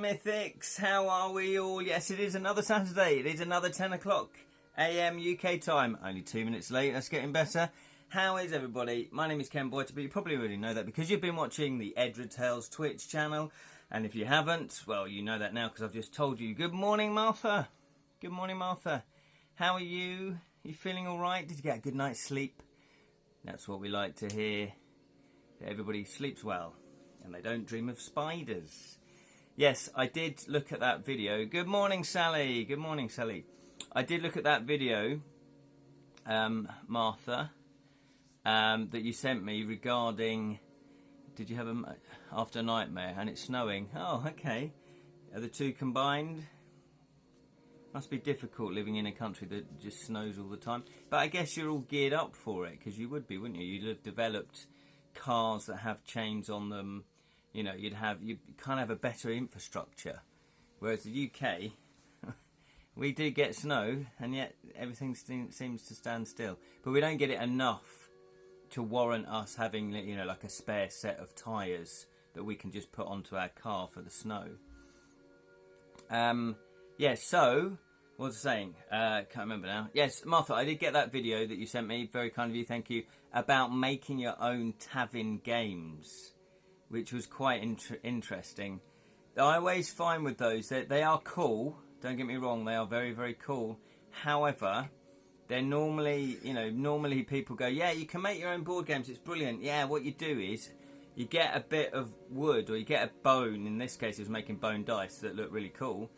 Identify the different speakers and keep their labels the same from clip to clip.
Speaker 1: Mythics, how are we all? Yes, it is another Saturday. It is another 10 o'clock AM UK time. Only 2 minutes late, that's getting better. How is everybody? My name is Ken Boyd, but you probably already know that because you've been watching the Edra Tales Twitch channel. And if you haven't, well, you know that now because I've just told you. Good morning, Martha. Good morning, Martha. How are you? You feeling all right? Did you get a good night's sleep? That's what we like to hear. That everybody sleeps well and they don't dream of spiders. Yes, I did look at that video. Good morning, Sally. Good morning, Sally. I did look at that video, Martha, that you sent me regarding, did you have a after nightmare and it's snowing? Oh, okay. Are the two combined? Must be difficult living in a country that just snows all the time. But I guess you're all geared up for it, because you would be, wouldn't you? You'd have developed cars that have chains on them. You know, you'd kind of have a better infrastructure. Whereas the UK, we do get snow, and yet everything seems to stand still. But we don't get it enough to warrant us having, you know, like a spare set of tyres that we can just put onto our car for the snow. Yeah, so, what was I saying? Can't remember now. Yes, Martha, I did get that video that you sent me, very kind of you, thank you, about making your own Tavin games, which was quite interesting. I always find with those that they are cool, don't get me wrong, they are very, very cool. However, they're normally, you know, normally people go, yeah, you can make your own board games, it's brilliant. Yeah, what you do is, you get a bit of wood, or you get a bone, in this case he was making bone dice that look really cool.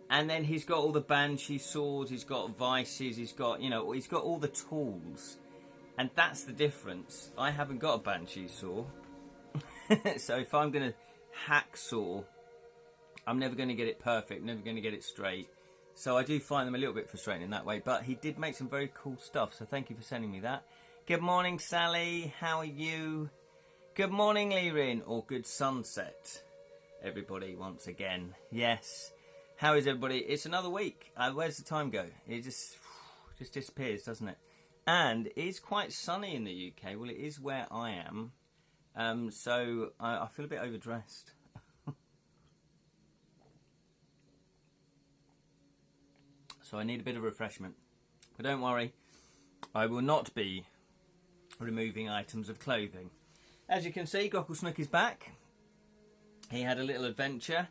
Speaker 1: And then he's got all the banshee swords, he's got vices, he's got, you know, he's got all the tools. And that's the difference. I haven't got a banshee saw. So if I'm going to hacksaw, I'm never going to get it perfect, never going to get it straight. So I do find them a little bit frustrating in that way. But he did make some very cool stuff, so thank you for sending me that. Good morning, Sally. How are you? Good morning, Lirin, or good sunset, everybody, once again. Yes. How is everybody? It's another week. Where's the time go? It just disappears, doesn't it? And it is quite sunny in the UK. Well, it is where I am. So I feel a bit overdressed. So I need a bit of refreshment. But don't worry, I will not be removing items of clothing. As you can see, Gocklesnook is back. He had a little adventure.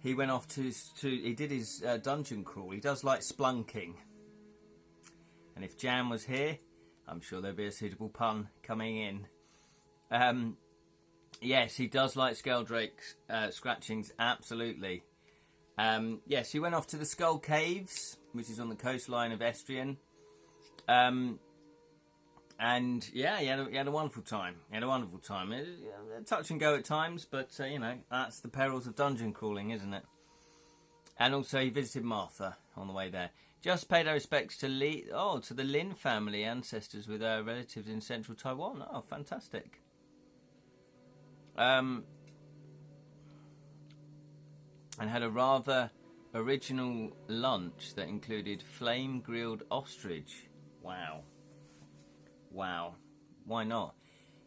Speaker 1: He went off he did his dungeon crawl. He does like splunking. And if Jan was here, I'm sure there'd be a suitable pun coming in. Yes, he does like Skeldrake scratchings, absolutely. Yes, he went off to the Skull Caves, which is on the coastline of Estrian. And yeah, he had a wonderful time. He had a wonderful time. Touch and go at times, but you know, that's the perils of dungeon crawling, isn't it? And also he visited Martha on the way there. Just paid our respects to the Lin family ancestors with our relatives in central Taiwan. Oh, fantastic. And had a rather original lunch that included flame-grilled ostrich. Wow. Wow, why not?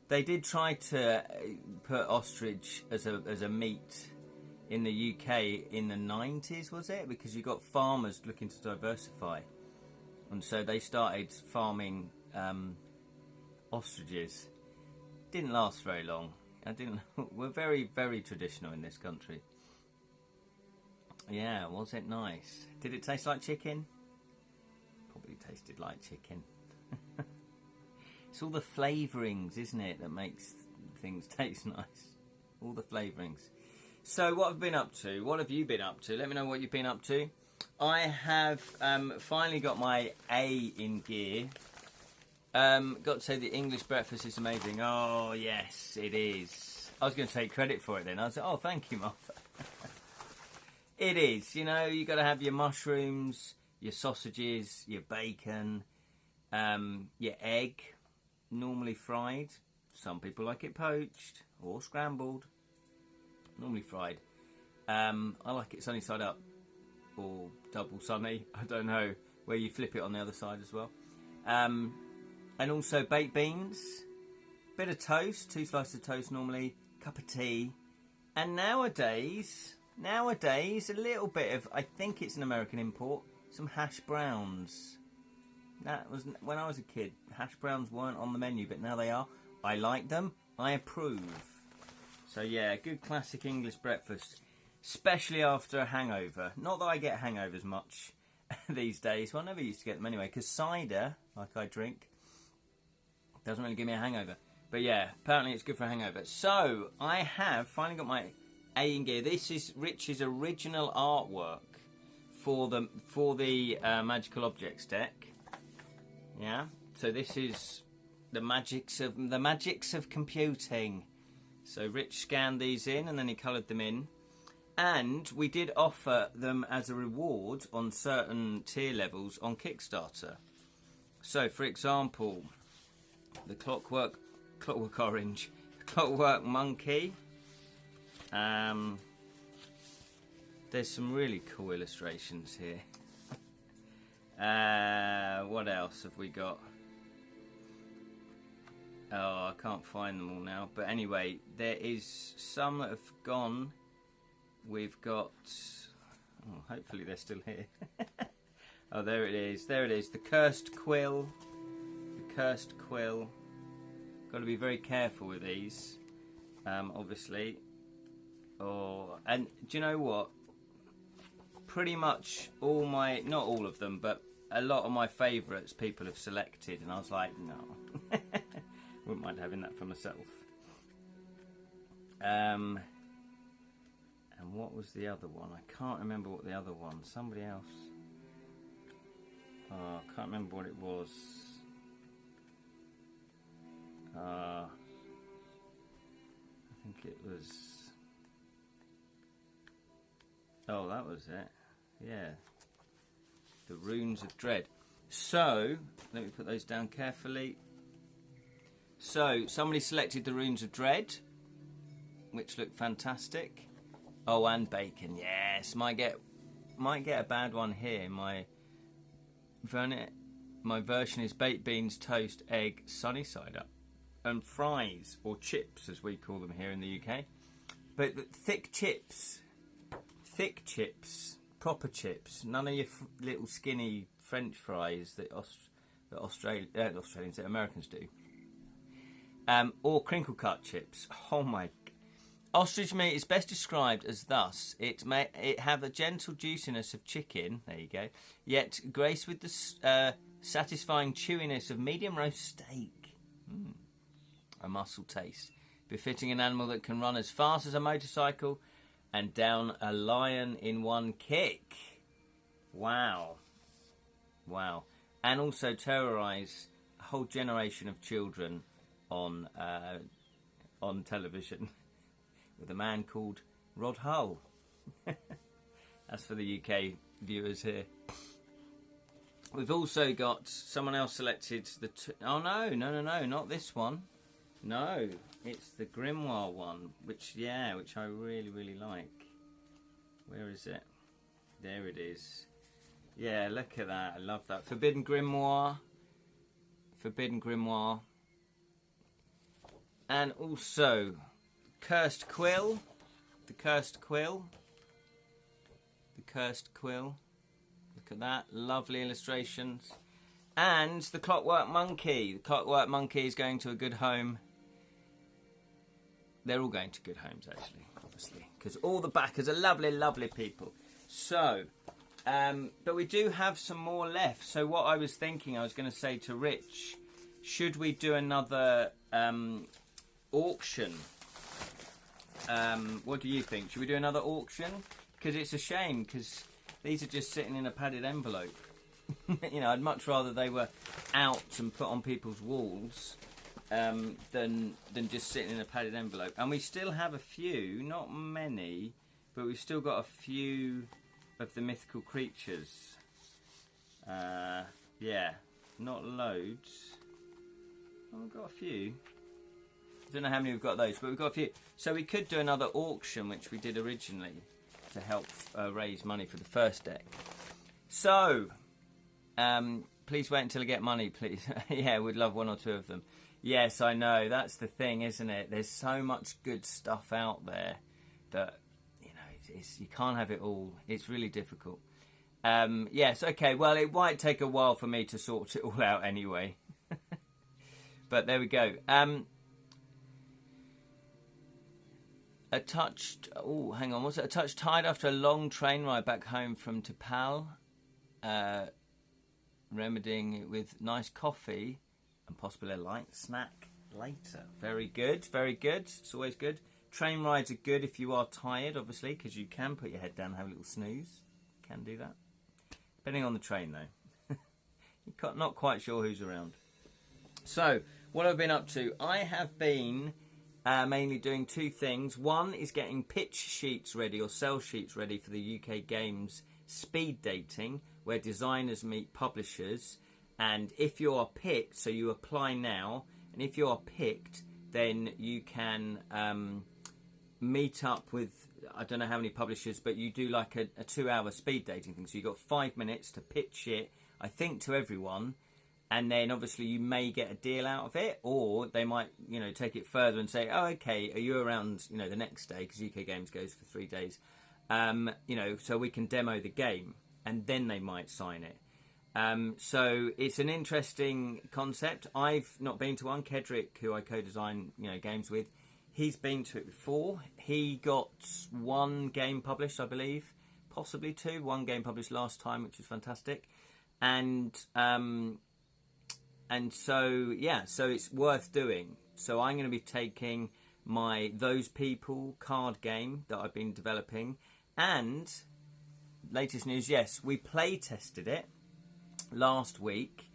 Speaker 1: They did try to put ostrich as a meat in the UK in the 90s, was it? Because you got farmers looking to diversify, and so they started farming ostriches. Didn't last very long. We're very, very traditional in this country. Yeah, was it nice? Did it taste like chicken? Probably tasted like chicken. It's all the flavourings, isn't it, that makes things taste nice. All the flavourings. So what have I been up to? What have you been up to? Let me know what you've been up to. I have finally got my A in gear. Got to say the English breakfast is amazing. Oh, yes, it is. I was going to take credit for it then. I was like, oh, thank you, Martha. It is. You know, you got to have your mushrooms, your sausages, your bacon, your egg. Normally fried. Some people like it poached or scrambled. Normally fried. I like it sunny side up or double sunny. I don't know, where you flip it on the other side as well. And also baked beans, bit of toast, 2 slices of toast normally, cup of tea. And nowadays, nowadays, a little bit of, I think it's an American import, some hash browns. That was, when I was a kid, hash browns weren't on the menu, but now they are. I like them. I approve. So yeah, good classic English breakfast, especially after a hangover. Not that I get hangovers much these days. Well, I never used to get them anyway, because cider, like I drink, doesn't really give me a hangover. But yeah, apparently it's good for a hangover. So, I have finally got my A in gear. This is Rich's original artwork for the Magical Objects deck. Yeah, so this is the magics of computing. So Rich scanned these in and then he coloured them in. And we did offer them as a reward on certain tier levels on Kickstarter. So, for example, the Clockwork Orange, the Clockwork Monkey. There's some really cool illustrations here. What else have we got? Oh, I can't find them all now. But anyway, there is some that have gone. We've got... Oh, hopefully they're still here. Oh, there it is. There it is. The Cursed Quill. The Cursed Quill. Got to be very careful with these, obviously. Oh, and do you know what? Pretty much all my... Not all of them, but a lot of my favourites people have selected. And I was like, no. Wouldn't mind having that for myself. And what was the other one? I can't remember what the other one. Somebody else. Oh, I can't remember what it was. I think it was... Oh, that was it. Yeah. The Runes of Dread. So, let me put those down carefully. So, somebody selected the Runes of Dread, which look fantastic. Oh, and bacon, yes. Might get a bad one here. My version is baked beans, toast, egg, sunny side up, and fries, or chips as we call them here in the UK. But thick chips, proper chips. None of your little skinny French fries that Americans do. Or crinkle cut chips. Oh my! Ostrich meat is best described as thus: it have a gentle juiciness of chicken. There you go. Yet graced with the satisfying chewiness of medium roast steak. A muscle taste, befitting an animal that can run as fast as a motorcycle and down a lion in one kick. Wow. Wow. And also terrorise a whole generation of children on television with a man called Rod Hull. That's for the UK viewers here. We've also got someone else selected the... Oh, no, not this one. No, it's the Grimoire one, which I really, really like. Where is it? There it is. Yeah, look at that. I love that. Forbidden Grimoire. And also, Cursed Quill. The Cursed Quill. Look at that. Lovely illustrations. And the Clockwork Monkey. The Clockwork Monkey is going to a good home. They're all going to good homes, actually, obviously, because all the backers are lovely, lovely people. So, but we do have some more left. So what I was thinking, I was going to say to Rich, should we do another auction? What do you think? Should we do another auction? Because it's a shame, because these are just sitting in a padded envelope. You know, I'd much rather they were out and put on people's walls than just sitting in a padded envelope. And we still have a few, not many, but we've still got a few of the mythical creatures. Yeah, not loads. Oh, we've got a few. I don't know how many we've got of those, but we've got a few. So we could do another auction, which we did originally, to help raise money for the first deck. So, please wait until I get money, please. Yeah, we'd love one or two of them. Yes, I know. That's the thing, isn't it? There's so much good stuff out there that, you know, you can't have it all. It's really difficult. Yes, okay, well, it might take a while for me to sort it all out anyway. But there we go. A touch... Oh, hang on. Was it a touch tired after a long train ride back home from Topal? Remedying it with nice coffee and possibly a light snack later. Very good, very good. It's always good. Train rides are good if you are tired, obviously, because you can put your head down and have a little snooze. Can do that. Depending on the train, though. You're not quite sure who's around. So, what I've been up to, I have been mainly doing two things. One is getting pitch sheets ready or sell sheets ready for the UK Games speed dating, where designers meet publishers. And if you are picked, so you apply now, and if you are picked, then you can meet up with, I don't know how many publishers, but you do like a 2-hour speed dating thing. So you've got 5 minutes to pitch it, I think, to everyone. And then obviously you may get a deal out of it, or they might, take it further and say, oh, okay, are you around, the next day? Because UK Games goes for 3 days. So we can demo the game, and then they might sign it. So it's an interesting concept. I've not been to one. Kedrick, who I co-design, games with, he's been to it before. He got 1 game published, I believe, possibly 2. 1 game published last time, which was fantastic. And so it's worth doing. So I'm going to be taking my Those People card game that I've been developing, and latest news, yes, we play tested it last week.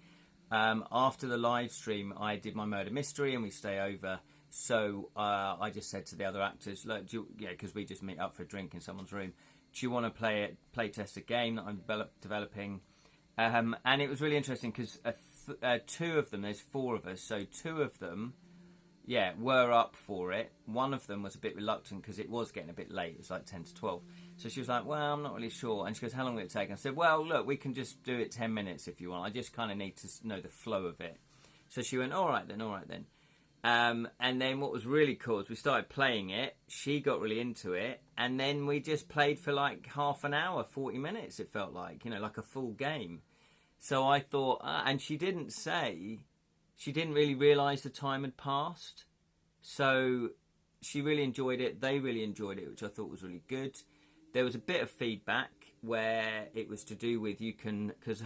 Speaker 1: After the live stream, I did my murder mystery and we stay over. So I just said to the other actors, look, because we just meet up for a drink in someone's room. Do you want to play test a game that I'm developing? And it was really interesting because 2 of them, there's 4 of us, so 2 of them, were up for it. One of them was a bit reluctant because it was getting a bit late. It was like 10 to 12. So she was like, well, I'm not really sure. And she goes, how long will it take? And I said, well, look, we can just do it 10 minutes if you want. I just kind of need to know the flow of it. So she went, all right then. And then what was really cool is we started playing it. She got really into it. And then we just played for like half an hour, 40 minutes, it felt like, like a full game. So I thought, and she didn't really realise the time had passed. So she really enjoyed it. They really enjoyed it, which I thought was really good. There was a bit of feedback where it was to do with because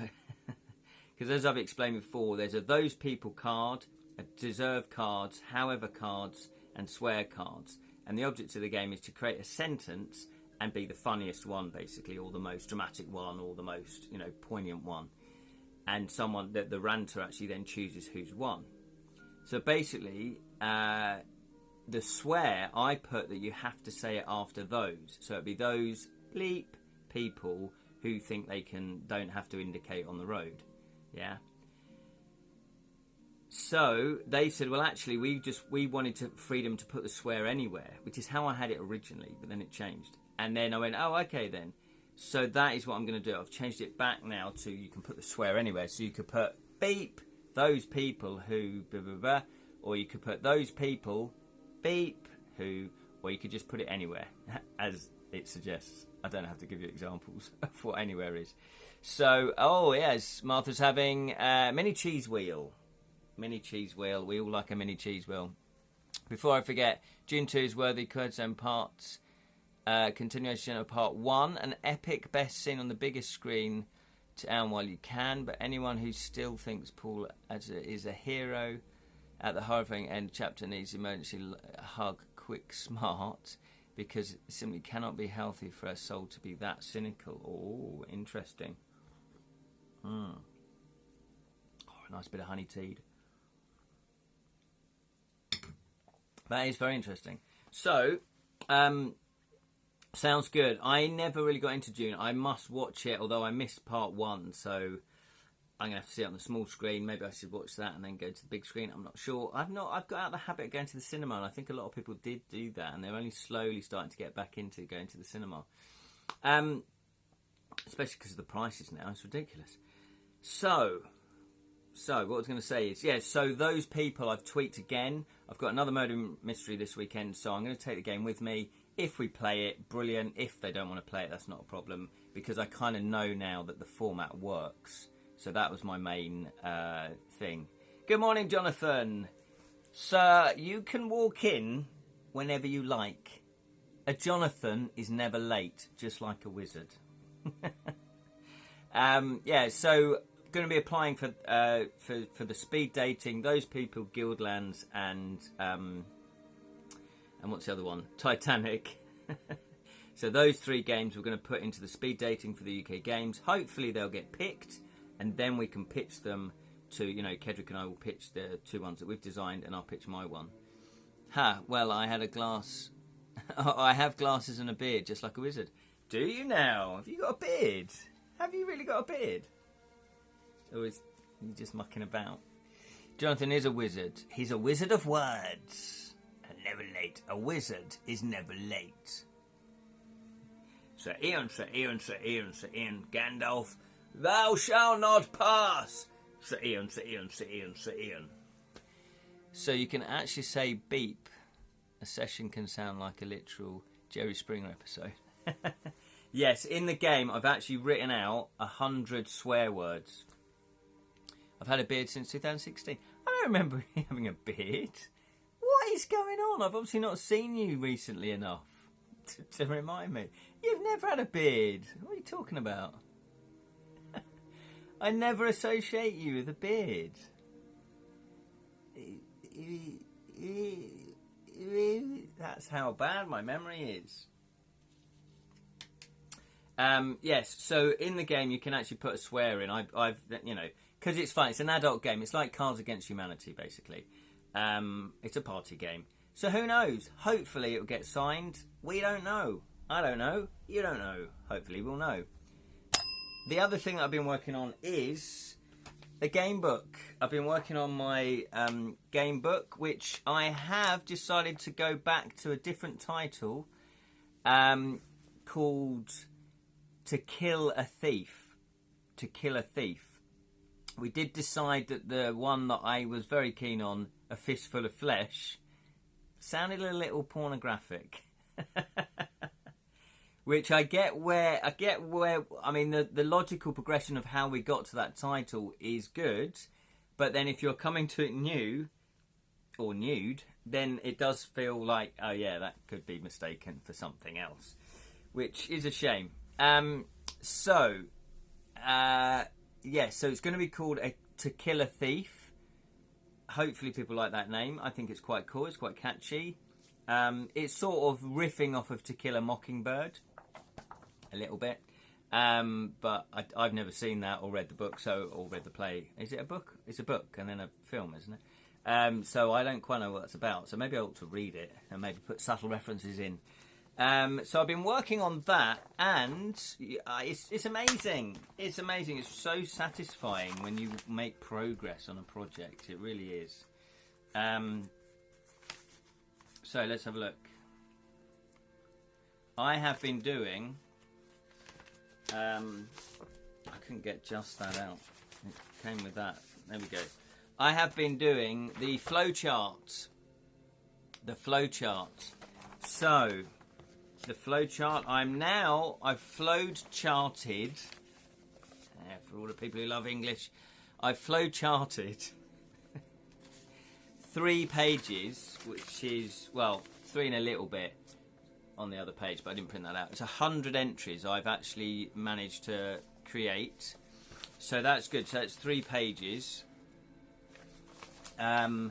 Speaker 1: as I've explained before, there's a Those People card, a Deserve cards, However cards, and Swear cards. And the object of the game is to create a sentence and be the funniest one, basically, or the most dramatic one, or the most, poignant one. And the ranter actually then chooses who's won. So basically, the swear, I put that you have to say it after those. So it'd be those bleep people who think they don't have to indicate on the road. Yeah. So they said, well, actually, we wanted freedom to put the swear anywhere, which is how I had it originally, but then it changed. And then I went, oh, okay then. So that is what I'm going to do. I've changed it back now to you can put the swear anywhere. So you could put beep those people who blah, blah, blah, or you could put those people beep who, or you could just put it anywhere as it suggests. I don't have to give you examples of what anywhere is. So, oh yes, Martha's having a mini cheese wheel. Mini cheese wheel. We all like a mini cheese wheel. Before I forget, June 2 is worthy Kurtzone parts. Continuation of part 1, an epic best seen on the biggest screen to own while you can, but anyone who still thinks Paul is a hero at the horrifying end chapter needs emergency hug quick smart, because it simply cannot be healthy for a soul to be that cynical. Oh, interesting. Oh, a nice bit of honey teed. That is very interesting. So, sounds good. I never really got into Dune. I must watch it, although I missed part 1, so I'm going to have to see it on the small screen. Maybe I should watch that and then go to the big screen. I'm not sure. I've got out of the habit of going to the cinema, and I think a lot of people did do that, and they're only slowly starting to get back into going to the cinema. Especially because of the prices now. It's ridiculous. So what I was going to say is, so those people I've tweaked again. I've got another murder mystery this weekend, so I'm going to take the game with me. If we play it, brilliant. If they don't want to play it, that's not a problem, because I kind of know now that the format works. So that was my main thing. Good morning, Jonathan. Sir, you can walk in whenever you like. A Jonathan is never late, just like a wizard. Yeah, so going to be applying for the speed dating. Those people, Guildlands and what's the other one? Titanic. So those 3 games we're going to put into the speed dating for the UK games. Hopefully they'll get picked, and then we can pitch them to, you know, Kedrick and I will pitch the 2 ones that we've designed, and I'll pitch my one. Well, I had a glass. I have glasses and a beard, just like a wizard. Do you now? Have you got a beard? Have you really got a beard? Or is he just mucking about? Jonathan is a wizard. He's a wizard of words. And never late. A wizard is never late. Sir Ian, Sir Ian, Sir Ian, Sir Ian. Gandalf, thou shalt not pass. Sir Ian, Sir Ian, Sir Ian, Sir Ian. So you can actually say beep. A session can sound like a literal Jerry Springer episode. Yes, in the game I've actually written out 100 swear words. I've had a beard since 2016. I don't remember having a beard. What is going on? I've obviously not seen you recently enough to remind me. You've never had a beard. What are you talking about? I never associate you with a beard. That's how bad my memory is. Yes, so in the game you can actually put a swear in. I've you know, because it's fun. It's an adult game. It's like Cards Against Humanity, basically. It's a party game. So who knows? Hopefully it'll get signed. We don't know. I don't know. You don't know. Hopefully we'll know. The other thing that I've been working on is a game book. I've been working on my game book, which I have decided to go back to a different title called To Kill a Thief. To Kill a Thief. We did decide that the one that I was very keen on, A Fistful of Flesh, sounded a little pornographic. Which I get where, I mean, the logical progression of how we got to that title is good, but then if you're coming to it new, or nude, then it does feel like, oh yeah, that could be mistaken for something else, which is a shame. So it's going to be called To Kill a Thief. Hopefully people like that name. I think it's quite cool, it's quite catchy. It's sort of riffing off of To Kill a Mockingbird a little bit, but I've never seen that or read the book, or read the play. Is it a book? It's a book and then a film, isn't it? So I don't quite know what it's about, so maybe I ought to read it and maybe put subtle references in. So I've been working on that, and it's amazing. It's amazing. It's so satisfying when you make progress on a project. It really is. So let's have a look. I have been doing... I couldn't get just that out. It came with that. There we go. I have been doing the flowchart. The flowchart. So, the flowchart. I've flowed charted. For all the people who love English, I've flowcharted 3 pages, which is, well, 3 and a little bit on the other page, but I didn't print that out. It's 100 entries I've actually managed to create. So that's good. So it's 3 pages. And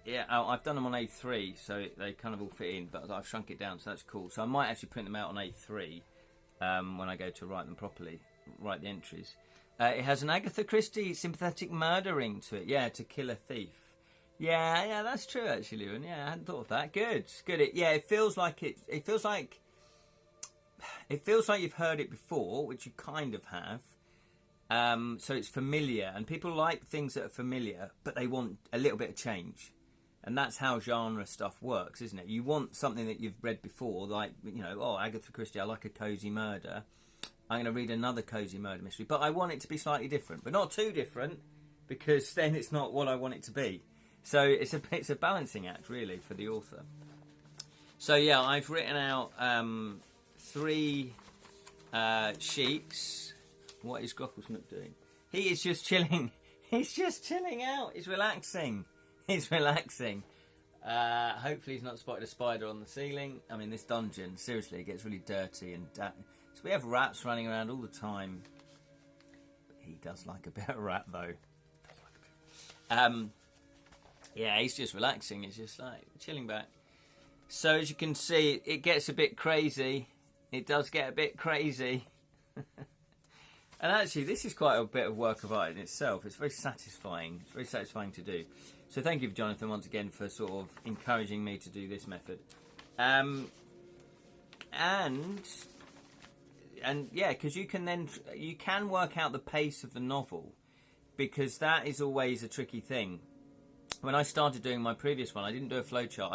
Speaker 1: yeah, I've done them on A3, so they kind of all fit in, but I've shrunk it down, so that's cool. So I might actually print them out on A3 when I go to write them properly, write the entries. It has an Agatha Christie sympathetic murder ring to it. Yeah, To Kill a Thief. Yeah, that's true actually, Lewin. Yeah, I hadn't thought of that. Good. It feels like it feels like you've heard it before, which you kind of have. So it's familiar, and people like things that are familiar, but they want a little bit of change. And that's how genre stuff works, isn't it? You want something that you've read before, like, you know, Agatha Christie, I like a cosy murder. I'm going to read another cosy murder mystery, but I want it to be slightly different, but not too different, because then it's not what I want it to be. So it's a balancing act, really, for the author. So yeah, I've written out 3 sheets. What is Grocklesnook doing? He is just chilling. He's just chilling out. He's relaxing. He's relaxing. Hopefully he's not spotted a spider on the ceiling. I mean, this dungeon, seriously, it gets really dirty. And so we have rats running around all the time. He does like a bit of rat, though. Yeah, he's just relaxing. He's just like chilling back. So as you can see, it gets a bit crazy. It does get a bit crazy. And actually, this is quite a bit of work of art in itself. It's very satisfying. It's very satisfying to do. So thank you, Jonathan, once again, for sort of encouraging me to do this method. And yeah, because you can work out the pace of the novel, because that is always a tricky thing. When I started doing my previous one, I didn't do a flowchart.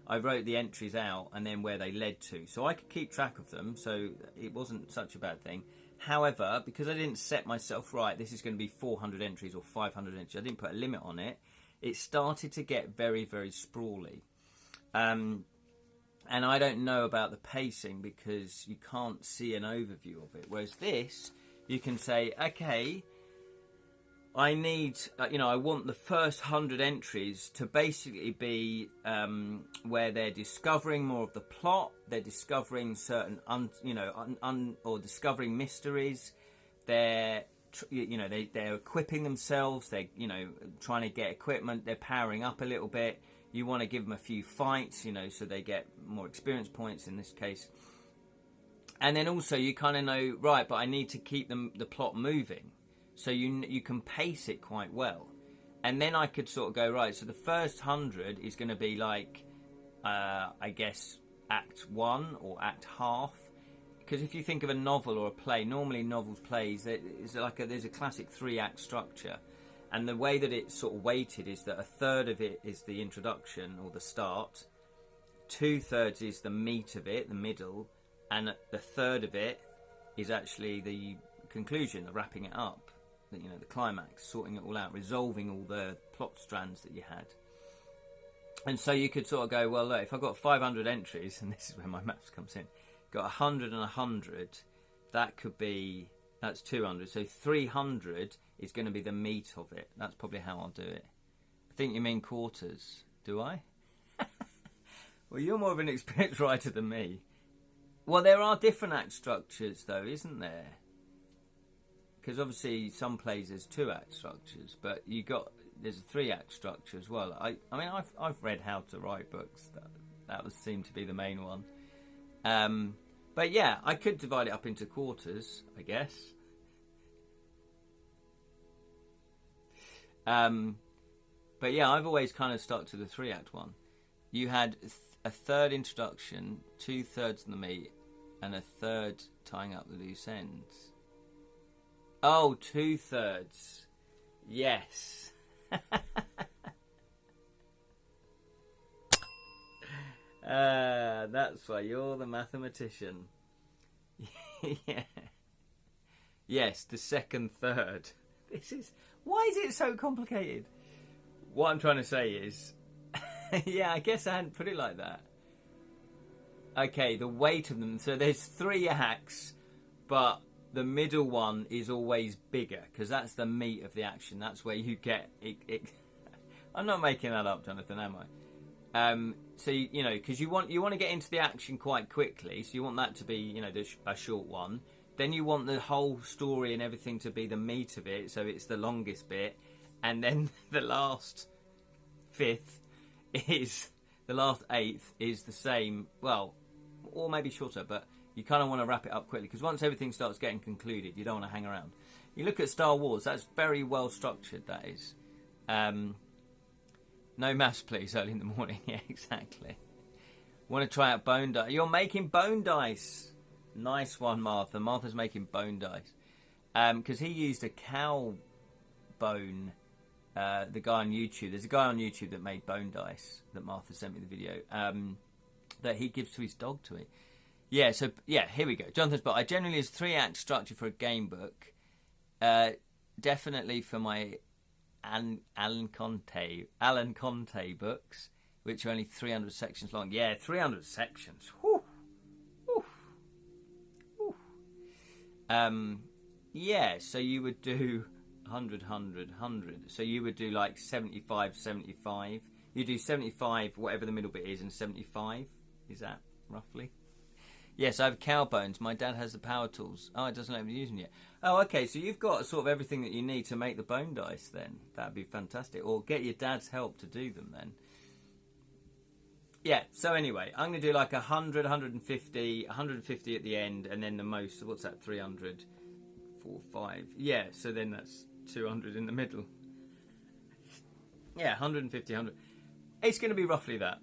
Speaker 1: I wrote the entries out and then where they led to, so I could keep track of them. So it wasn't such a bad thing. However, because I didn't set myself right, this is going to be 400 entries or 500 entries. I didn't put a limit on it. It started to get very, very sprawly. And I don't know about the pacing because you can't see an overview of it. Whereas this, you can say, okay, I need, I want the first 100 entries to basically be where they're discovering more of the plot, they're discovering certain, or discovering mysteries, they're equipping themselves, they're, trying to get equipment, they're powering up a little bit. You want to give them a few fights, so they get more experience points in this case. And then also you kind of know, right, but I need to keep the plot moving. So you can pace it quite well. And then I could sort of go, right, so the first 100 is going to be like, I guess, Act 1 or Act half. Because if you think of a novel or a play, normally novels, plays, there's a classic 3-act structure. And the way that it's sort of weighted is that a third of it is the introduction or the start. 2/3 is the meat of it, the middle. And the third of it is actually the conclusion, the wrapping it up. The climax, sorting it all out, resolving all the plot strands that you had. And so you could sort of go, well, look, if I've got 500 entries, and this is where my maths comes in, got 100 and 100, that's 200. So 300 is going to be the meat of it. That's probably how I'll do it. I think you mean quarters. Do I? Well, you're more of an experienced writer than me. Well, there are different act structures, though, isn't there? Because obviously some plays there's 2-act structures, but there's a 3-act structure as well. I mean I've read How to Write books. That would seem to be the main one. But yeah, I could divide it up into quarters, I guess. But yeah, I've always kind of stuck to the 3-act one. You had a third introduction, 2/3 in the meat, and a third tying up the loose ends. Oh, 2/3. Yes. That's why you're the mathematician. Yeah. Yes, the second third. Why is it so complicated? What I'm trying to say is, yeah, I guess I hadn't put it like that. Okay, the weight of them. So there's 3 acts, but the middle one is always bigger because that's the meat of the action. That's where you get it. I'm not making that up, Jonathan, am I? So because you want to get into the action quite quickly, so you want that to be a short one. Then you want the whole story and everything to be the meat of it, so it's the longest bit, and then the last 1/5 is the last 1/8 is the same. Well, or maybe shorter, but you kind of want to wrap it up quickly because once everything starts getting concluded, you don't want to hang around. You look at Star Wars; that's very well structured. That is. No maths, please, early in the morning. Yeah, exactly. Want to try out bone dice? You're making bone dice. Nice one, Martha. Martha's making bone dice. Because he used a cow bone. The guy on YouTube. There's a guy on YouTube that made bone dice that Martha sent me the video. That he gives to his dog to eat. Yeah, so, yeah, here we go. Jonathan's book. I generally use 3-act structure for a game book. Definitely for my Alan Conte books, which are only 300 sections long. Yeah, 300 sections. Whew. Whew. Whew. Yeah, so you would do 100, 100, 100. So you would do like 75, 75. You do 75, whatever the middle bit is, and 75. Is that roughly? Yes, I have cow bones. My dad has the power tools. Oh, it doesn't let me use them yet. Oh, okay, so you've got sort of everything that you need to make the bone dice then. That'd be fantastic. Or get your dad's help to do them then. Yeah, so anyway, I'm going to do like 100, 150, 150 at the end, and then the most, what's that, 300, 4, 5. Yeah, so then that's 200 in the middle. Yeah, 150, 100. It's going to be roughly that.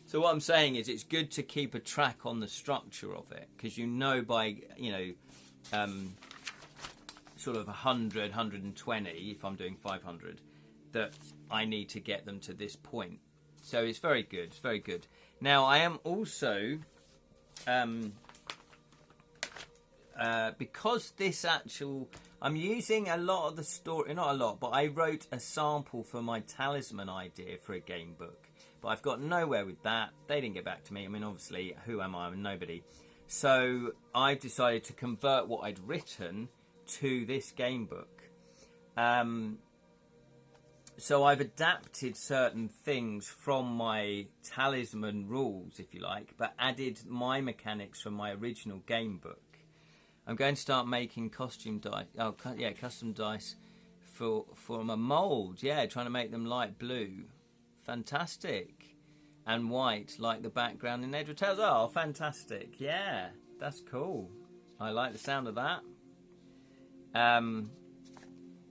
Speaker 1: So what I'm saying is it's good to keep a track on the structure of it, because you know by, sort of 100, 120, if I'm doing 500, that I need to get them to this point. So it's very good. It's very good. Now, I am also, because this actual, I'm using a lot of the story, not a lot, but I wrote a sample for my talisman idea for a game book. But I've got nowhere with that. They didn't get back to me. I mean, obviously, who am I? I'm nobody. So I've decided to convert what I'd written to this game book. So I've adapted certain things from my talisman rules, if you like, but added my mechanics from my original game book. I'm going to start making costume dice. Oh, yeah, custom dice for a mould. Yeah, trying to make them light blue. Fantastic. And white, like the background in Edra Tales. Oh, fantastic. Yeah, that's cool. I like the sound of that.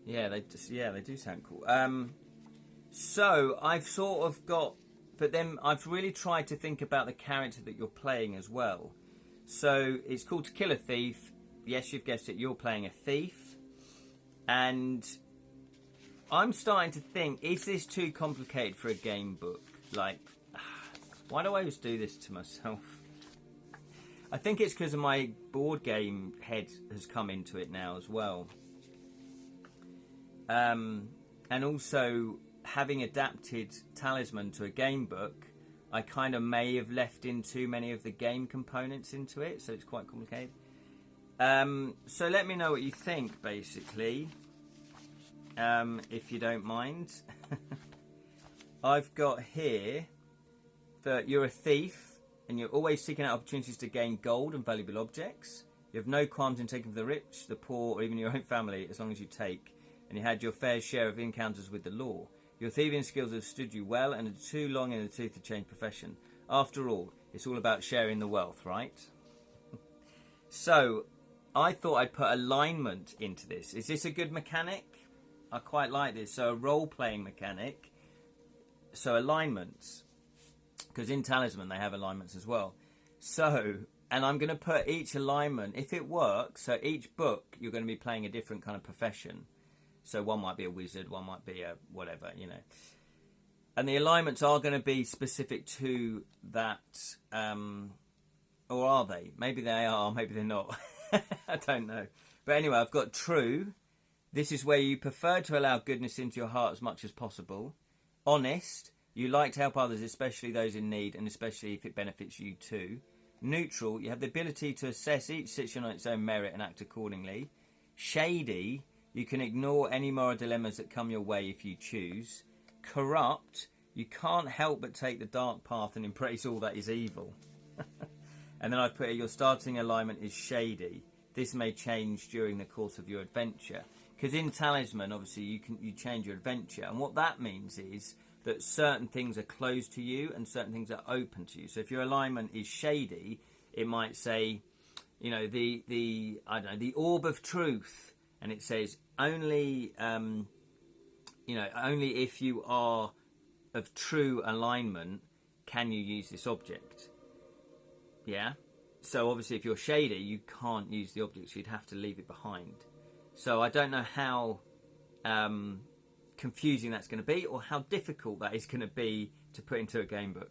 Speaker 1: Yeah, they do sound cool. So I've sort of got, but then I've really tried to think about the character that you're playing as well. So it's called To Kill a Thief. Yes, you've guessed it. You're playing a thief, and I'm starting to think: is this too complicated for a game book? Like, why do I always do this to myself? I think it's because of my board game head has come into it now as well. And also, having adapted Talisman to a game book, I kind of may have left in too many of the game components into it, so it's quite complicated. So let me know what you think, basically, if you don't mind. I've got here that you're a thief, and you're always seeking out opportunities to gain gold and valuable objects. You have no qualms in taking from the rich, the poor, or even your own family, as long as you take. And you had your fair share of encounters with the law. Your thieving skills have stood you well, and are too long in the tooth to change profession. After all, it's all about sharing the wealth, right? So, I thought I'd put alignment into this. Is this a good mechanic? I quite like this. So, a role-playing mechanic. So, alignments. Because in Talisman, they have alignments as well. So, and I'm going to put each alignment, if it works, so each book, you're going to be playing a different kind of profession. So one might be a wizard, one might be a whatever, you know. And the alignments are going to be specific to that, or are they? Maybe they are, maybe they're not. I don't know. But anyway, I've got true. This is where you prefer to allow goodness into your heart as much as possible. Honest. You like to help others, especially those in need, and especially if it benefits you too. Neutral. You have the ability to assess each situation on its own merit and act accordingly. Shady. You can ignore any moral dilemmas that come your way if you choose. Corrupt. You can't help but take the dark path and embrace all that is evil. And then I've put your starting alignment is shady. This may change during the course of your adventure. Because in Talisman, obviously, you change your adventure. And what that means is that certain things are closed to you and certain things are open to you. So if your alignment is shady, it might say, you know, the orb of truth. And it says only, only if you are of true alignment can you use this object. Yeah. So obviously, if you're shady, you can't use the object. So you'd have to leave it behind. So I don't know how confusing that's going to be, or how difficult that is going to be to put into a game book.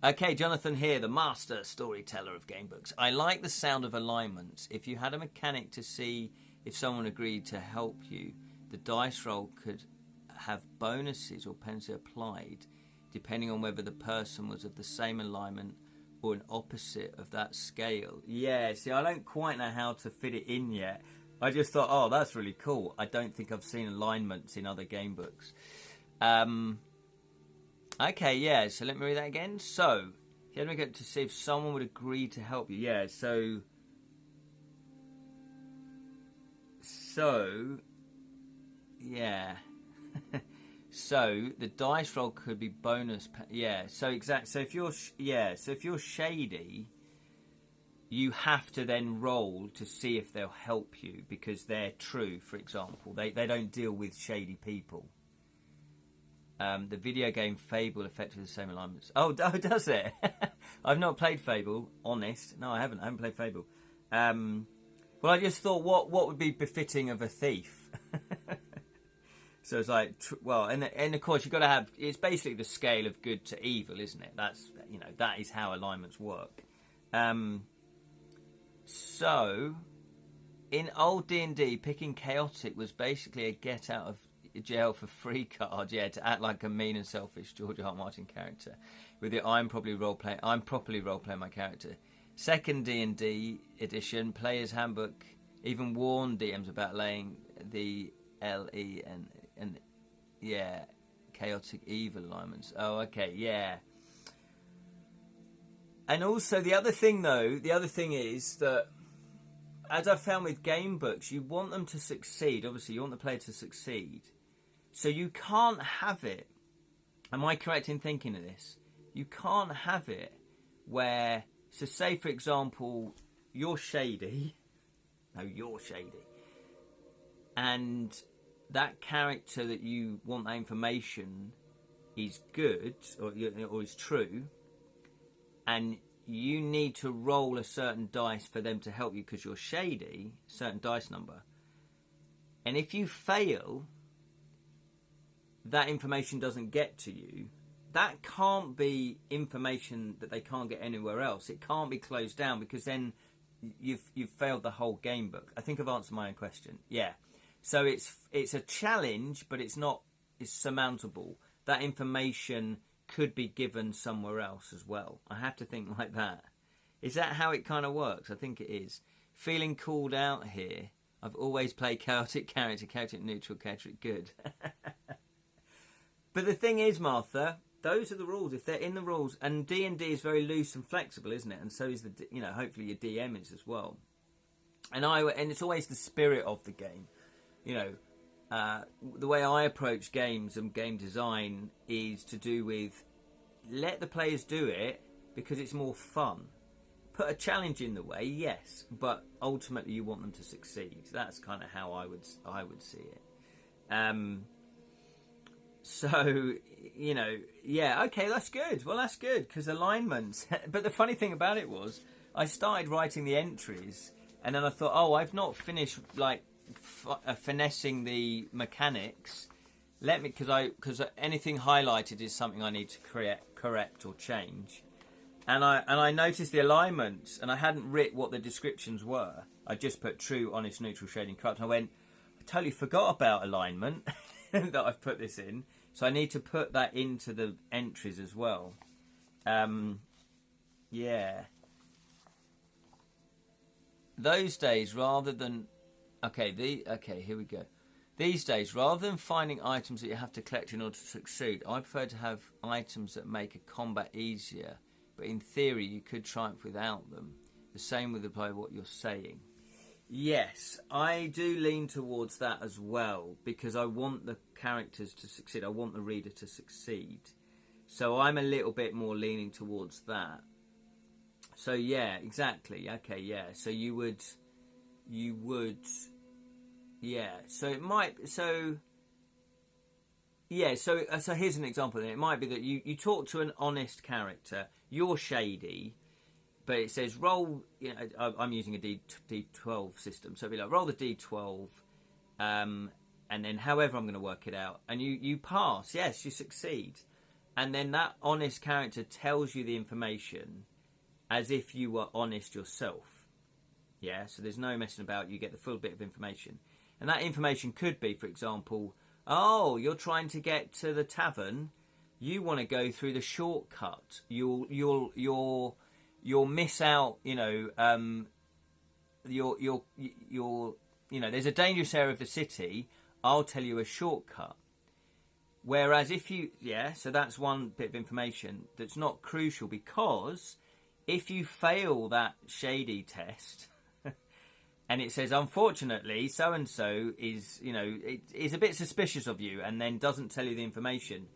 Speaker 1: Okay, Jonathan here, the master storyteller of game books. I like the sound of alignments. If you had a mechanic to see if someone agreed to help you, the dice roll could have bonuses or penalties applied depending on whether the person was of the same alignment or an opposite of that scale. Yeah, see, I don't quite know how to fit it in yet. I just thought, oh, that's really cool. I don't think I've seen alignments in other game books. Okay, yeah, so let me read that again. So, you had to get to see if someone would agree to help you. Yeah, so, yeah. So, the dice roll could be bonus. Yeah, so exact. So if you're, so if you're shady, you have to then roll to see if they'll help you because they're true, for example. They don't deal with shady people. The video game Fable effectively the same alignments. Oh, does it? I've not played Fable, honest. No, I haven't played Fable. Well, I just thought what would be befitting of a thief? So it's like, well, and of course you've got to have, it's basically the scale of good to evil, isn't it? That's, that is how alignments work. So, in old D&D, picking chaotic was basically a get out of jail for free card, yeah, to act like a mean and selfish George R. R. Martin character. With it, I'm properly role-playing my character. Second D&D edition, Player's Handbook even warned DMs about laying the LE and yeah, chaotic evil alignments. Oh, okay, yeah. And also the other thing is that, as I've found with game books, you want them to succeed. Obviously, you want the player to succeed. So you can't have it. Am I correct in thinking of this? You can't have it where, so say for example, you're shady. No, you're shady. And that character that you want that information is good or is true. And you need to roll a certain dice for them to help you because you're shady, certain dice number. And if you fail, that information doesn't get to you. That can't be information that they can't get anywhere else. It can't be closed down because then you've failed the whole game book. I think I've answered my own question. Yeah. So it's a challenge, but it's surmountable. That information could be given somewhere else as well. I have to think like that. Is that how it kind of works? I think it is. Feeling called out here. I've always played chaotic character, chaotic neutral, chaotic good. But the thing is, Martha, those are the rules. If they're in the rules, and D&D is very loose and flexible, isn't it? And so is hopefully your DM is as well. And it's always the spirit of the game. The way I approach games and game design is to do with let the players do it because it's more fun. Put a challenge in the way, yes, but ultimately you want them to succeed. That's kind of how I would see it. So, yeah, okay, that's good. Well, that's good because alignments. But the funny thing about it was I started writing the entries and then I thought, oh, I've not finished finessing the mechanics. Let me, because anything highlighted is something I need to correct or change. And I noticed the alignments, and I hadn't writ what the descriptions were. I just put true, honest, neutral, shading, corrupt. And I went, I totally forgot about alignment that I've put this in. So I need to put that into the entries as well. Yeah. Those days, rather than here we go. These days, rather than finding items that you have to collect in order to succeed, I prefer to have items that make a combat easier. But in theory, you could triumph without them. The same would apply to what you're saying. Yes, I do lean towards that as well, because I want the characters to succeed. I want the reader to succeed. So I'm a little bit more leaning towards that. So yeah, exactly. Okay, yeah. So you would, yeah. So it might, so here's an example. It might be that you talk to an honest character. You're shady, but it says roll. I'm using a D12 system, so it'd be like roll the D12, and then however I'm going to work it out, and you pass. Yes, you succeed, and then that honest character tells you the information as if you were honest yourself. Yeah, so there's no messing about. You get the full bit of information, and that information could be, for example, oh, you're trying to get to the tavern. you want to go through the shortcut. You'll miss out. There's a dangerous area of the city. I'll tell you a shortcut. Whereas so that's one bit of information that's not crucial, because if you fail that shady test and it says, unfortunately, so-and-so is a bit suspicious of you, and then doesn't tell you the information,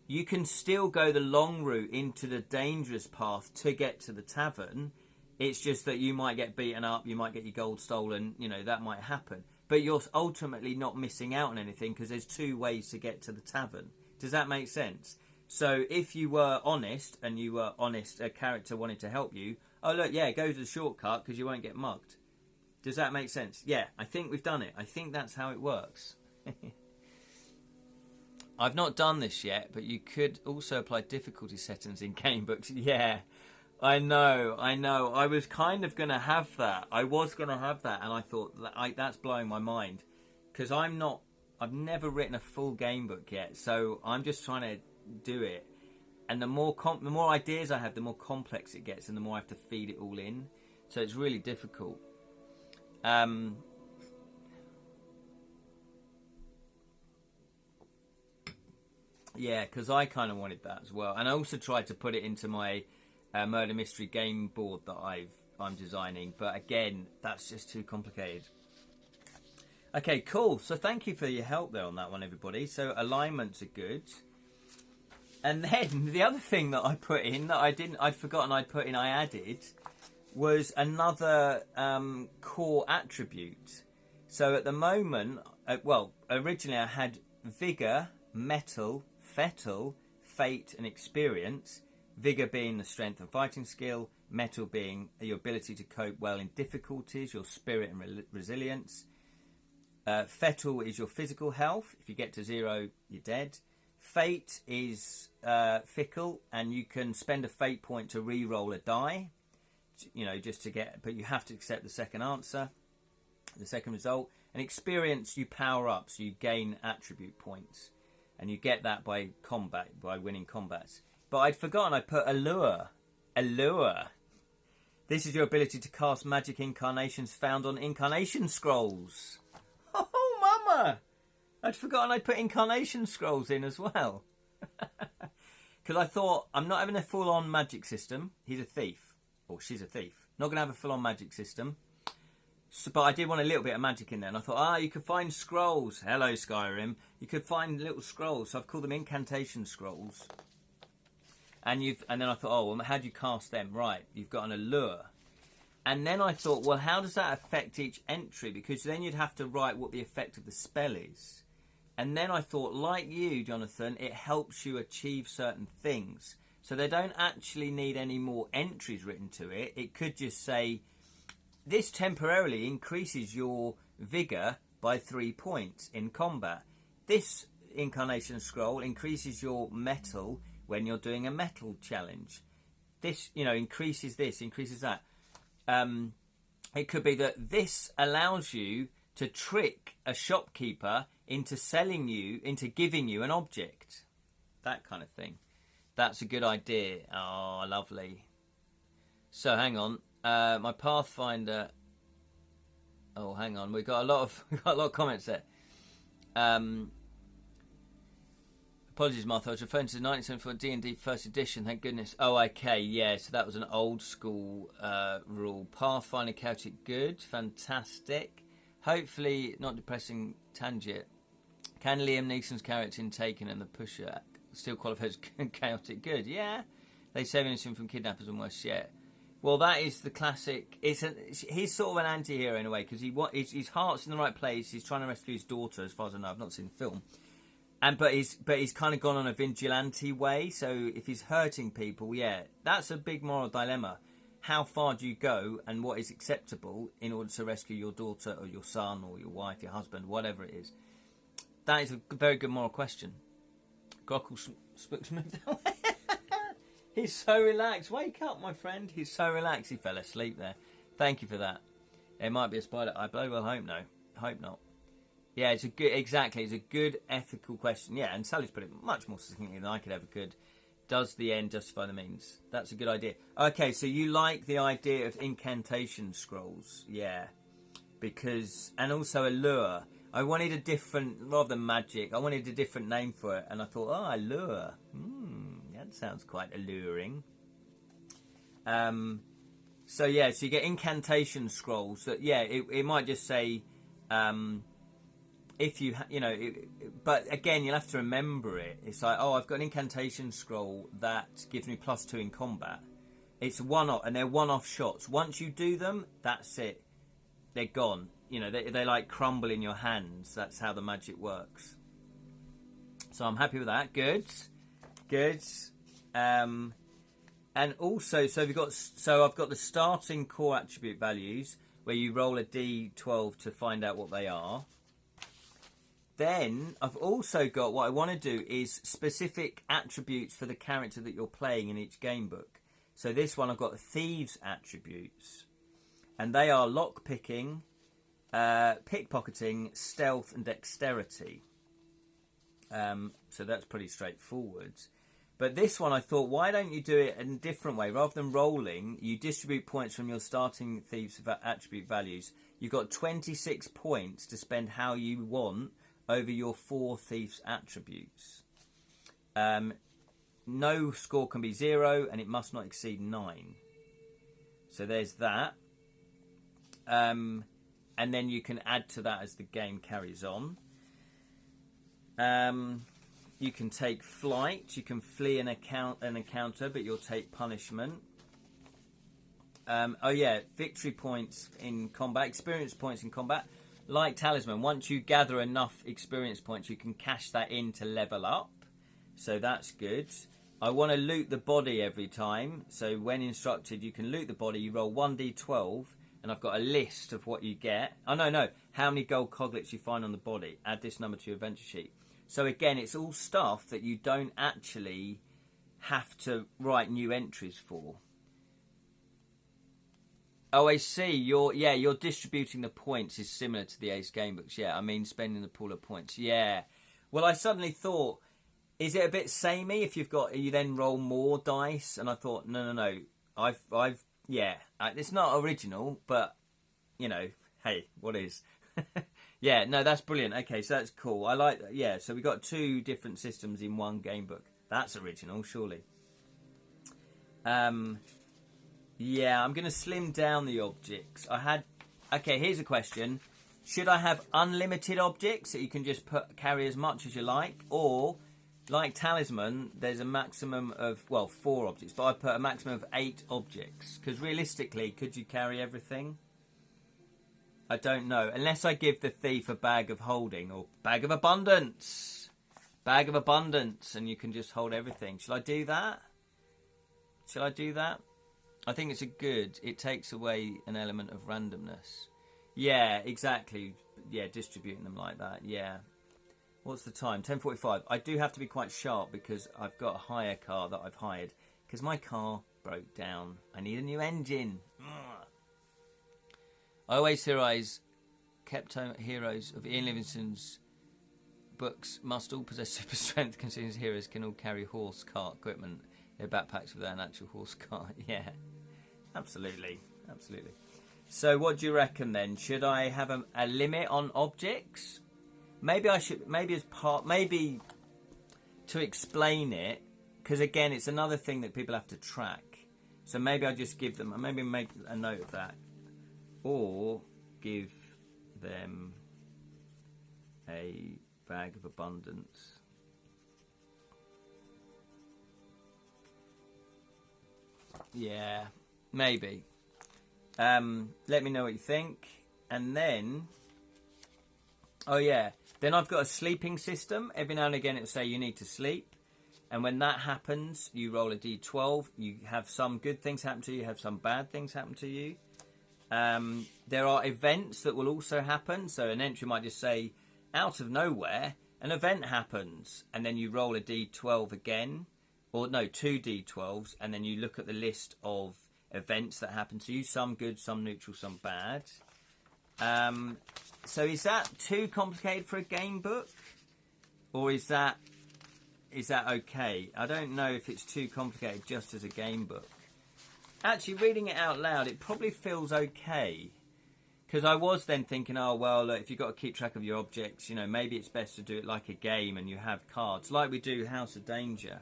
Speaker 1: you can still go the long route into the dangerous path to get to the tavern. It's just that you might get beaten up, you might get your gold stolen, that might happen. But you're ultimately not missing out on anything, because there's 2 ways to get to the tavern. Does that make sense? So if you were honest, and a character wanted to help you, oh look, yeah, go to the shortcut because you won't get mugged. Does that make sense? Yeah, I think we've done it. I think that's how it works. I've not done this yet, but you could also apply difficulty settings in game books. Yeah, I know. I was kind of going to have that. And I thought that's blowing my mind, because I've never written a full game book yet, so I'm just trying to do it. And the more ideas I have, the more complex it gets, and the more I have to feed it all in. So it's really difficult. Yeah, because I kind of wanted that as well, and I also tried to put it into my murder mystery game board that I'm designing, but again, that's just too complicated. Okay, cool. So thank you for your help there on that one, everybody. So alignments are good. And then the other thing that I put in that I'd forgotten I added was another core attribute. So at the moment, originally I had vigor, mettle, fettle, fate, and experience. Vigor being the strength and fighting skill, mettle being your ability to cope well in difficulties, your spirit and resilience. Fettle is your physical health. If you get to 0, you're dead. Fate is fickle, and you can spend a fate point to re-roll a die, just to get, but you have to accept the second answer, the second result. And experience, you power up, so you gain attribute points, and you get that by winning combats. But I'd forgotten I put allure. This is your ability to cast magic incarnations found on incarnation scrolls. Oh, mama! I'd forgotten I put incarnation scrolls in as well. Because I thought, I'm not having a full-on magic system. He's a thief. Or she's a thief. Not going to have a full-on magic system. So, but I did want a little bit of magic in there. And I thought, you could find scrolls. Hello, Skyrim. You could find little scrolls. So I've called them incantation scrolls. And then I thought, how do you cast them? Right, you've got an allure. And then I thought, well, how does that affect each entry? Because then you'd have to write what the effect of the spell is. And then I thought, like you, Jonathan, it helps you achieve certain things. So they don't actually need any more entries written to it. It could just say, this temporarily increases your vigor by 3 points in combat. This incarnation scroll increases your mettle when you're doing a metal challenge. This, increases that. It could be that this allows you to trick a shopkeeper into giving you an object. That kind of thing. That's a good idea. Oh, lovely. So hang on. My Pathfinder. Oh, hang on. We've got a lot of comments there. Apologies, Martha. I was referring to the 1974 D&D first edition. Thank goodness. Oh, okay. Yeah, so that was an old school rule. Pathfinder Celtic good. Fantastic. Hopefully not depressing tangent. Can Liam Neeson's character in Taken and the Pusher still qualify as chaotic good? Yeah. They save innocent from kidnappers and worse yet. Well, that is the classic. He's sort of an anti-hero in a way, because his heart's in the right place. He's trying to rescue his daughter, as far as I know. I've not seen the film. But he's kind of gone on a vigilante way. So if he's hurting people, yeah, that's a big moral dilemma. How far do you go, and what is acceptable in order to rescue your daughter or your son or your wife, your husband, whatever it is? That is a very good moral question. Grockle spooks moved away. He's so relaxed. Wake up, my friend. He's so relaxed. He fell asleep there. Thank you for that. It might be a spider. I bloody well hope no. Hope not. Yeah, it's a good, exactly. It's a good ethical question. Yeah, and Sally's put it much more succinctly than I could ever could. Does the end justify the means? That's a good idea. Okay, so you like the idea of incantation scrolls, yeah, because, and also allure. I wanted a different, rather than magic, I wanted a different name for it, and I thought, oh, allure. That sounds quite alluring. So yeah, so you get incantation scrolls. That yeah, it might just say, if you but again, you'll have to remember it. It's like, oh, I've got an incantation scroll that gives me +2 in combat. It's one-off, and they're one-off shots. Once you do them, that's it. They're gone. You know, they like crumble in your hands. That's how the magic works. So I'm happy with that. Good. And also, so I've got the starting core attribute values where you roll a d12 to find out what they are. Then I've also got, what I want to do is specific attributes for the character that you're playing in each game book. So this one I've got thieves attributes, and they are lockpicking, pickpocketing, stealth, and dexterity. So that's pretty straightforward. But this one I thought, why don't you do it in a different way? Rather than rolling, you distribute points from your starting thieves attribute values. You've got 26 points to spend how you want over your 4 thieves attributes. No score can be 0, and it must not exceed 9. So there's that. And then you can add to that as the game carries on. You can take flight. You can flee an encounter, but you'll take punishment. Oh yeah, victory points in combat, experience points in combat. Like Talisman, once you gather enough experience points, you can cash that in to level up. So that's good. I want to loot the body every time. So when instructed, you can loot the body. You roll 1d12, and I've got a list of what you get. Oh, no. How many gold coglets you find on the body. Add this number to your adventure sheet. So again, it's all stuff that you don't actually have to write new entries for. Oh, I see. You're distributing the points is similar to the Ace Gamebooks. Yeah, I mean spending the pool of points. Yeah. Well, I suddenly thought, is it a bit samey if you then roll more dice? And I thought, no. It's not original, but hey, what is? Yeah, no, that's brilliant. Okay, so that's cool. I like that. Yeah, so we got 2 different systems in one game book. That's original, surely. Yeah, I'm going to slim down the objects. Okay, here's a question. Should I have unlimited objects that you can just carry as much as you like? Or, like Talisman, there's a maximum of, 4 objects, but I put a maximum of 8 objects. Because realistically, could you carry everything? I don't know. Unless I give the thief a bag of holding or bag of abundance. Bag of abundance, and you can just hold everything. Shall I do that? I think it's it takes away an element of randomness. Yeah, exactly. Yeah, distributing them like that. Yeah. What's the time? 10:45. I do have to be quite sharp because I've got a hire car that I've hired because my car broke down. I need a new engine. I always theorise kept heroes of Ian Livingstone's books must all possess super strength, considering heroes can all carry horse, cart, equipment, their backpacks without an actual horse cart. Yeah, absolutely. So what do you reckon then? Should I have a limit on objects? Maybe I should, maybe to explain it, because again, it's another thing that people have to track. So maybe I just give them, maybe make a note of that. Or give them a bag of abundance. Yeah, maybe. Let me know what you think. And then, then I've got a sleeping system. Every now and again it'll say you need to sleep. And when that happens, you roll a d12. You have some good things happen to you, have some bad things happen to you. There are events that will also happen. So an entry might just say, out of nowhere, an event happens. And then you roll a d12 again. Or no, 2 d12s. And then you look at the list of events that happen to you. Some good, some neutral, some bad. So is that too complicated for a game book? Or is that okay? I don't know if it's too complicated just as a game book. Actually, reading it out loud, it probably feels okay. Because I was then thinking, oh, well, look, if you've got to keep track of your objects, you know, maybe it's best to do it like a game and you have cards. Like we do House of Danger.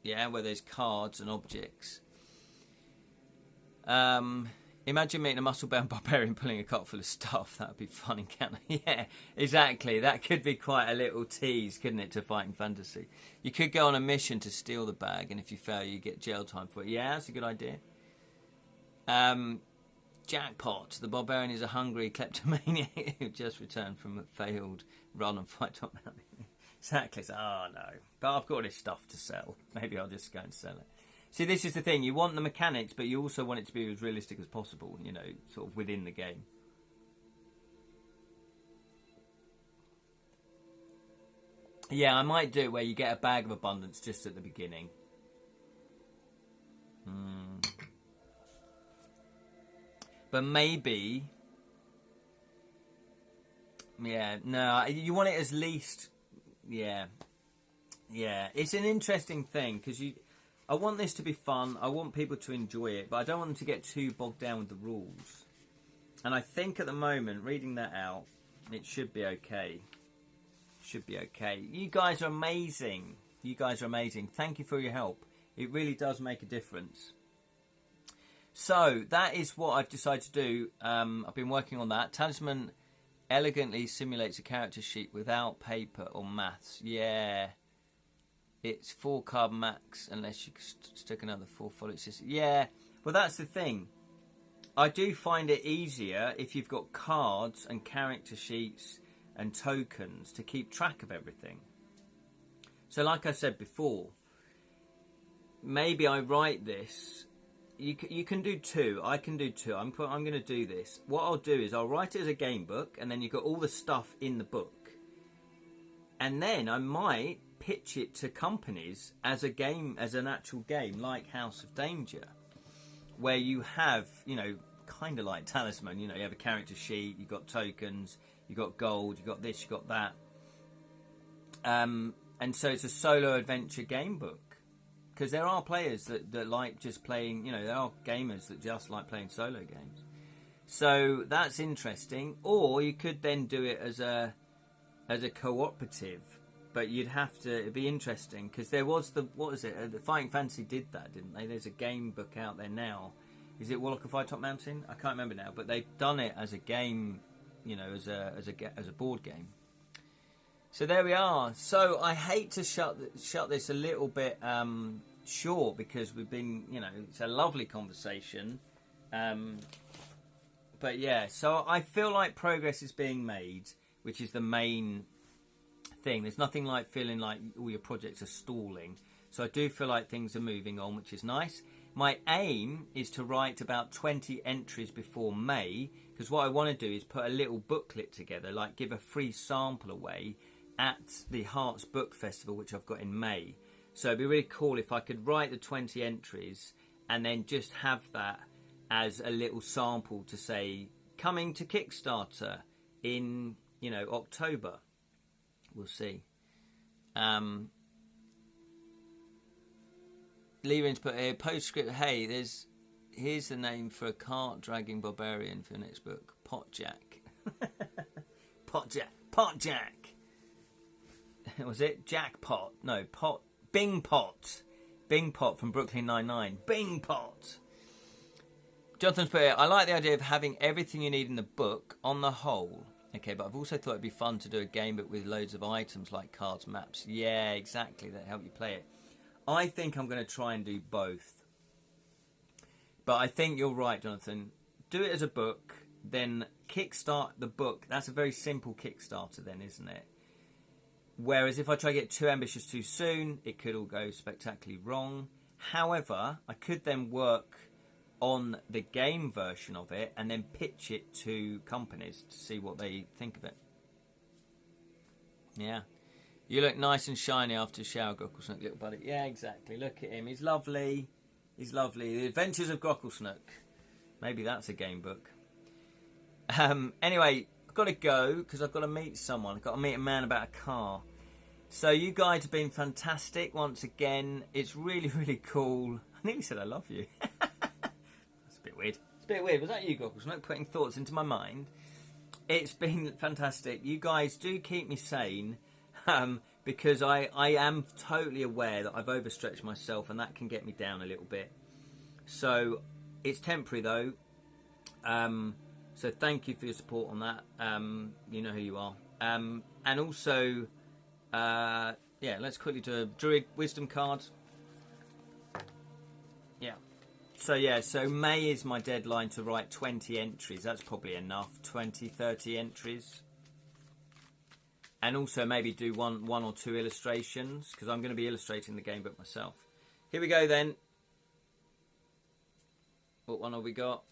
Speaker 1: Yeah, where there's cards and objects. Imagine meeting a muscle-bound barbarian pulling a cart full of stuff. That would be fun encounter. Yeah, exactly. That could be quite a little tease, couldn't it, to Fighting Fantasy? You could go on a mission to steal the bag, and if you fail, you get jail time for it. Yeah, that's a good idea. Jackpot. The barbarian is a hungry kleptomaniac who just returned from a failed run on Fight Top Mountain. Exactly. So, oh, no. But I've got all this stuff to sell. Maybe I'll just go and sell it. See, this is the thing. You want the mechanics, but you also want it to be as realistic as possible, you know, sort of within the game. Yeah, I might do it where you get a bag of abundance just at the beginning. But maybe... Yeah, no, you want it as least... Yeah. Yeah, it's an interesting thing, because I want this to be fun. I want people to enjoy it, but I don't want them to get too bogged down with the rules. And I think at the moment, reading that out, it should be okay. Should be okay. You guys are amazing. You guys are amazing. Thank you for your help. It really does make a difference. So, that is what I've decided to do. I've been working on that. Talisman elegantly simulates a character sheet without paper or maths. Yeah. It's 4 card max unless you stick another 4 follow system. Yeah, well that's the thing. I do find it easier if you've got cards and character sheets and tokens to keep track of everything. So like I said before, maybe I write this. You can do 2. I can do 2. I'm going to do this. What I'll do is I'll write it as a game book, and then you've got all the stuff in the book. And then I might pitch it to companies as a game, as an actual game, like House of Danger, where you have, you know, kind of like Talisman, you know, you have a character sheet, you've got tokens, you've got gold, you've got this, you've got that. And so it's a solo adventure game book. Because there are players that like just playing, you know, there are gamers that just like playing solo games. So that's interesting. Or you could then do it as a cooperative. But you'd have to, it'd be interesting, because there was the Fighting Fantasy did that, didn't they? There's a game book out there now. Is it Warlock of Fight Top Mountain? I can't remember now, but they've done it as a game, you know, as a board game. So there we are. So I hate to shut this a little bit short, because we've been, you know, it's a lovely conversation. But yeah, so I feel like progress is being made, which is the main thing. There's nothing like feeling like all your projects are stalling. So I do feel like things are moving on, which is nice. My aim is to write about 20 entries before May, because what I want to do is put a little booklet together, like give a free sample away at the Hearts Book Festival, which I've got in May. So it'd be really cool if I could write the 20 entries and then just have that as a little sample to say, coming to Kickstarter in, you know, October. We'll see. Leaving's put here, postscript, hey, here's the name for a cart dragging barbarian for your next book. Potjack. Potjack. Was it? Jackpot. No, Pot. Bing Pot. Bing Pot from Brooklyn Nine-Nine. Bing Pot. Jonathan's put here, I like the idea of having everything you need in the book on the whole. Okay, but I've also thought it'd be fun to do a game book with loads of items like cards, maps. Yeah, exactly. That help you play it. I think I'm going to try and do both. But I think you're right, Jonathan. Do it as a book, then kickstart the book. That's a very simple Kickstarter then, isn't it? Whereas if I try to get too ambitious too soon, it could all go spectacularly wrong. However, I could then work on the game version of it and then pitch it to companies to see what they think of it. Yeah. You look nice and shiny after a shower, Grocklesnook, little buddy. Yeah, exactly. Look at him. He's lovely. He's lovely. The Adventures of Grocklesnook. Maybe that's a game book. Anyway, I've got to go because I've got to meet someone. I've got to meet a man about a car. So you guys have been fantastic once again. It's really, really cool. I nearly said I love you. That's a bit weird. It's a bit weird. Was that you, Goggles? Not putting thoughts into my mind. It's been fantastic. You guys do keep me sane because I am totally aware that I've overstretched myself and that can get me down a little bit. So it's temporary though. So thank you for your support on that. You know who you are. And also... yeah, let's quickly do a Druid Wisdom card. Yeah. So May is my deadline to write 20 entries. That's probably enough. 20, 30 entries. And also maybe do one or two illustrations, because I'm going to be illustrating the game book myself. Here we go then. What one have we got?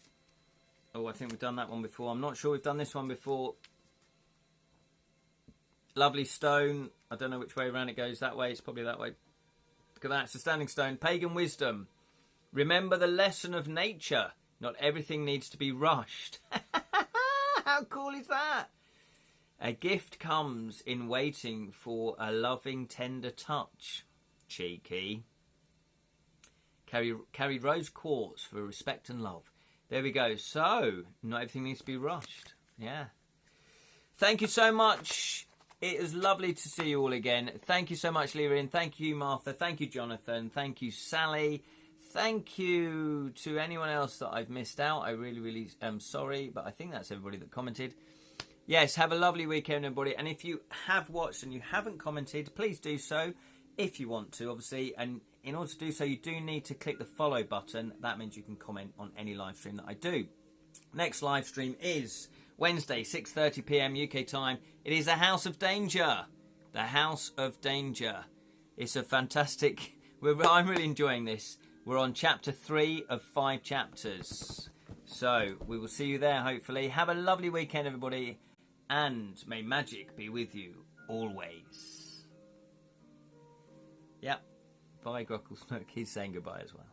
Speaker 1: Oh, I think we've done that one before. I'm not sure we've done this one before. Lovely stone. I don't know which way around it goes. That way. It's probably that way. Look at that. It's a standing stone. Pagan wisdom. Remember the lesson of nature. Not everything needs to be rushed. How cool is that? A gift comes in waiting for a loving, tender touch. Cheeky. Carry rose quartz for respect and love. There we go. So, not everything needs to be rushed. Yeah. Thank you so much. It is lovely to see you all again. Thank you so much, Lyrian. Thank you, Martha. Thank you, Jonathan. Thank you, Sally. Thank you to anyone else that I've missed out. I really, really am sorry, but I think that's everybody that commented. Yes, have a lovely weekend, everybody. And if you have watched and you haven't commented, please do so if you want to, obviously. And in order to do so, you do need to click the follow button. That means you can comment on any live stream that I do. Next live stream is Wednesday, 6:30 p.m. UK time. It is the House of Danger. The House of Danger. It's a fantastic... I'm really enjoying this. We're on chapter 3 of 5 chapters. So, we will see you there, hopefully. Have a lovely weekend, everybody. And may magic be with you always. Yep. Bye, Grocklesnook. He's saying goodbye as well.